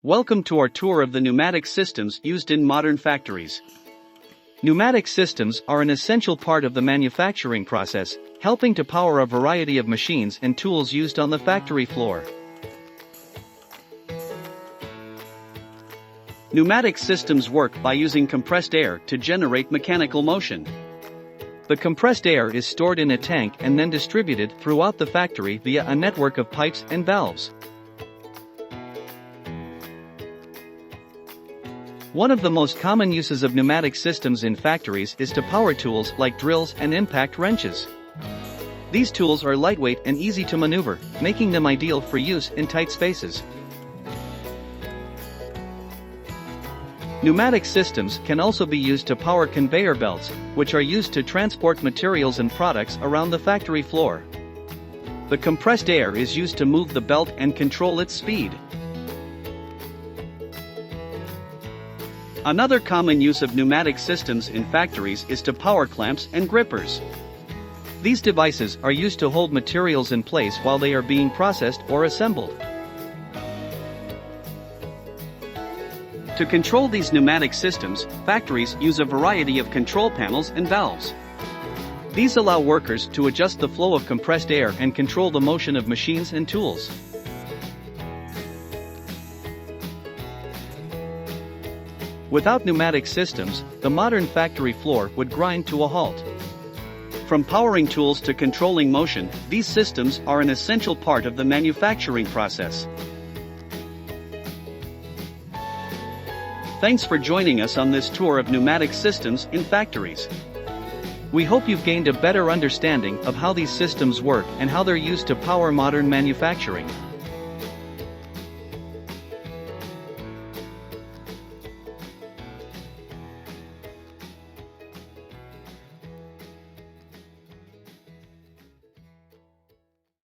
Welcome to our tour of the pneumatic systems used in modern factories. Pneumatic systems are an essential part of the manufacturing process, helping to power a variety of machines and tools used on the factory floor. Pneumatic systems work by using compressed air to generate mechanical motion. The compressed air is stored in a tank and then distributed throughout the factory via a network of pipes and valves. One of the most common uses of pneumatic systems in factories is to power tools like drills and impact wrenches. These tools are lightweight and easy to maneuver, making them ideal for use in tight spaces. Pneumatic systems can also be used to power conveyor belts, which are used to transport materials and products around the factory floor. The compressed air is used to move the belt and control its speed. Another common use of pneumatic systems in factories is to power clamps and grippers. These devices are used to hold materials in place while they are being processed or assembled. To control these pneumatic systems, factories use a variety of control panels and valves. These allow workers to adjust the flow of compressed air and control the motion of machines and tools. Without pneumatic systems, the modern factory floor would grind to a halt. From powering tools to controlling motion, these systems are an essential part of the manufacturing process. Thanks for joining us on this tour of pneumatic systems in factories. We hope you've gained a better understanding of how these systems work and how they're used to power modern manufacturing.